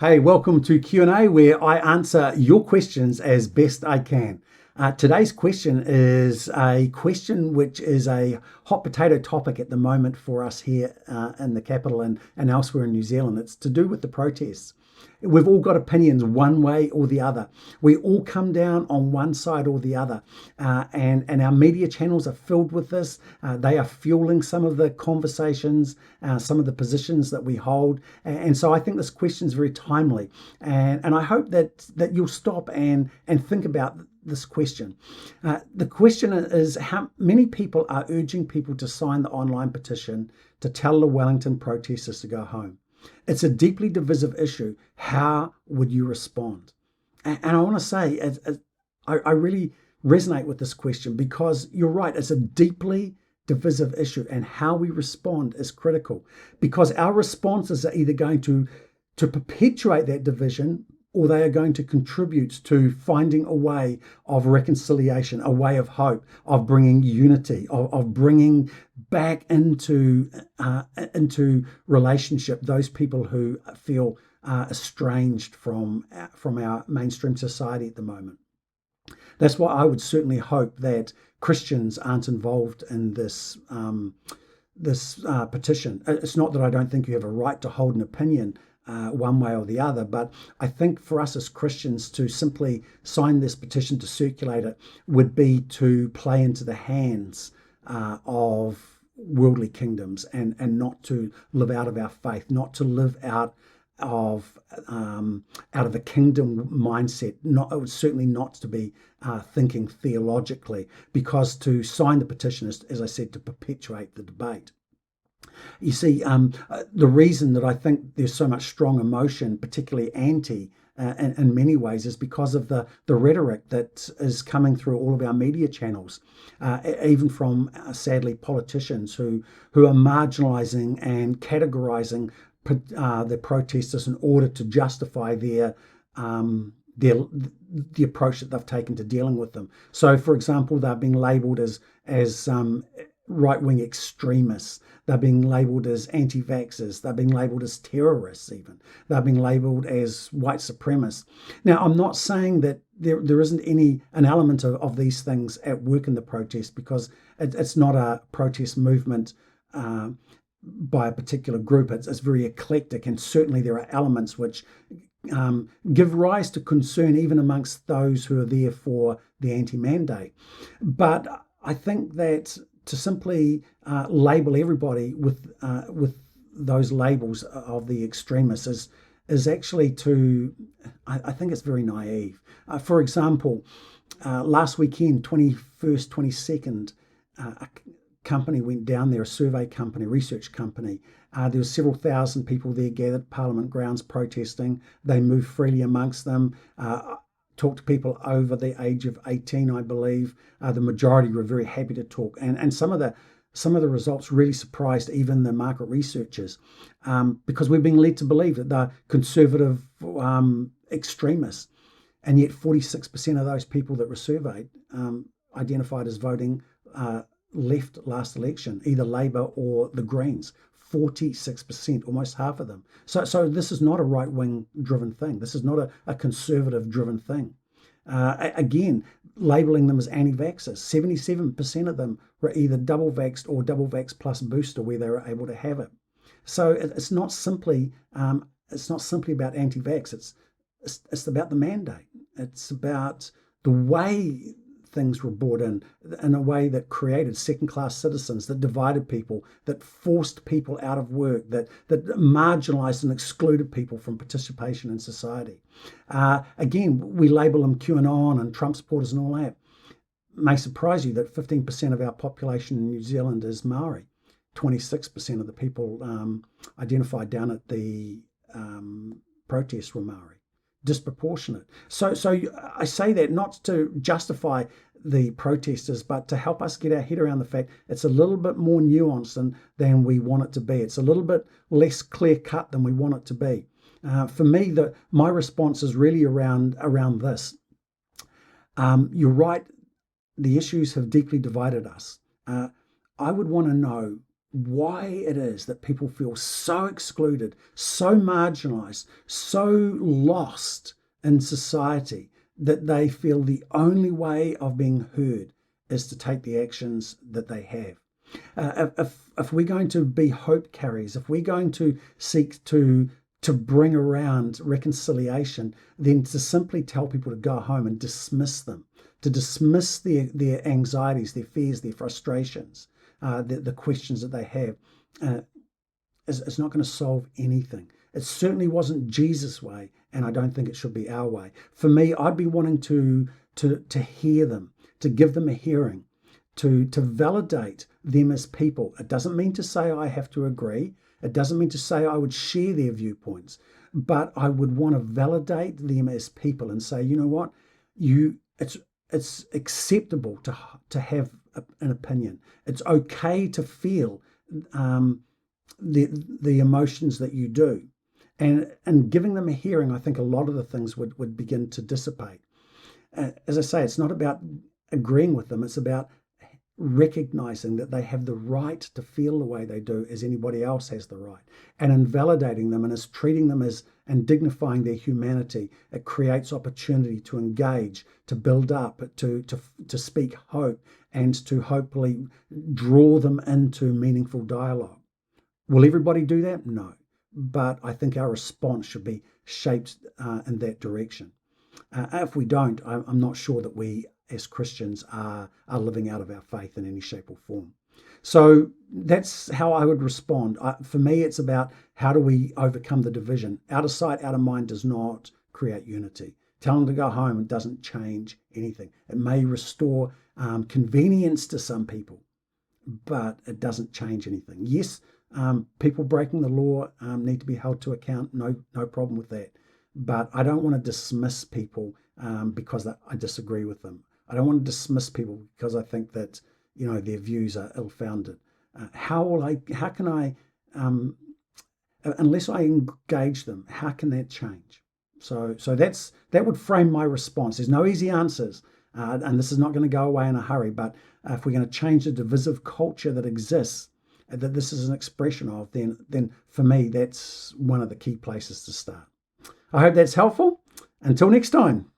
Hey, welcome to Q&A where I answer your questions as best I can. Today's question is a question which is a hot potato topic at the moment for us here in the capital and elsewhere in New Zealand. It's to do with the protests. We've all got opinions one way or the other. We all come down on one side or the other. And our media channels are filled with this. They are fueling some of the conversations, some of the positions that we hold. And so I think this question is very timely. And I hope that you'll stop and think about this question. The question is, how many people are urging people to sign the online petition to tell the Wellington protesters to go home? It's a deeply divisive issue. How would you respond? And I want to say, I really resonate with this question because you're right, it's a deeply divisive issue, and how we respond is critical because our responses are either going to perpetuate that division, or they are going to contribute to finding a way of reconciliation, a way of hope, of bringing unity, of bringing back into relationship those people who feel estranged from our mainstream society at the moment. That's why I would certainly hope that Christians aren't involved in this petition. It's not that I don't think you have a right to hold an opinion one way or the other, but I think for us as Christians to simply sign this petition, to circulate it, would be to play into the hands of worldly kingdoms and not to live out of our faith, not to live out of a kingdom mindset. Certainly not to be thinking theologically, because to sign the petition is, as I said, to perpetuate the debate. You see, the reason that I think there's so much strong emotion, particularly anti, in many ways, is because of the rhetoric that is coming through all of our media channels, even from, sadly, politicians who are marginalising and categorising the protesters in order to justify the approach that they've taken to dealing with them. So, for example, they're being labelled as right-wing extremists. They're being labelled as anti-vaxxers. They're being labelled as terrorists even. They're being labelled as white supremacists. Now, I'm not saying that there isn't an element of these things at work in the protest, because it's not a protest movement by a particular group. It's very eclectic, and certainly there are elements which give rise to concern even amongst those who are there for the anti-mandate. But I think that to simply label everybody with those labels of the extremists is actually I think it's very naive. For example, last weekend, 21st, 22nd, a company went down there, a survey company, research company. There were several thousand people there gathered, Parliament grounds, protesting. They moved freely amongst them. Talked to people over the age of 18, I believe. The majority were very happy to talk, and some of the results really surprised even the market researchers, because we're being led to believe that they're conservative extremists, and yet 46% of those people that were surveyed identified as voting left last election, either Labour or the Greens. 46%, almost half of them. So this is not a right-wing driven thing. This is not a conservative driven thing. Again, labelling them as anti-vaxxers. 77% of them were either double vaxxed or double vax plus booster, where they were able to have it. So it's not simply about anti-vax. It's about the mandate. It's about the way things were brought in a way that created second-class citizens, that divided people, that forced people out of work, that marginalized and excluded people from participation in society. Again, we label them QAnon and Trump supporters and all that. It may surprise you that 15% of our population in New Zealand is Maori. 26% of the people identified down at the protests were Maori. Disproportionate. So I say that not to justify the protesters, but to help us get our head around the fact it's a little bit more nuanced than we want it to be. It's a little bit less clear cut than we want it to be. For me, my response is really around this. You're right. The issues have deeply divided us. I would want to know why it is that people feel so excluded, so marginalized, so lost in society that they feel the only way of being heard is to take the actions that they have. If we're going to be hope carriers, if we're going to seek to bring around reconciliation, then to simply tell people to go home and dismiss them, to dismiss their anxieties, their fears, their frustrations, the questions that they have, uh, is not going to solve anything. It certainly wasn't Jesus' way, and I don't think it should be our way. For me, I'd be wanting to hear them, to give them a hearing, to validate them as people. It doesn't mean to say I have to agree. It doesn't mean to say I would share their viewpoints, but I would want to validate them as people and say, you know what, it's acceptable to have an opinion. It's okay to feel the emotions that you do, and giving them a hearing. I think a lot of the things would begin to dissipate. As I say, it's not about agreeing with them. It's about recognizing that they have the right to feel the way they do as anybody else has the right, and invalidating them and as treating them as and dignifying their humanity. It creates opportunity to engage, to build up, to speak hope, and to hopefully draw them into meaningful dialogue. Will everybody do that? No, but I think our response should be shaped in that direction. If we don't, I'm not sure that we as Christians are living out of our faith in any shape or form. So that's how I would respond. For me, it's about how do we overcome the division. Out of sight, out of mind does not create unity. Tell them to go home, it doesn't change anything. It may restore convenience to some people, but it doesn't change anything. Yes, people breaking the law need to be held to account. No problem with that. But I don't want to dismiss people because I disagree with them. I don't want to dismiss people because I think that their views are ill-founded. How can I, unless I engage them, how can that change? So that would frame my response. There's no easy answers, and this is not going to go away in a hurry. But if we're going to change the divisive culture that exists, that this is an expression of, then for me, that's one of the key places to start. I hope that's helpful. Until next time.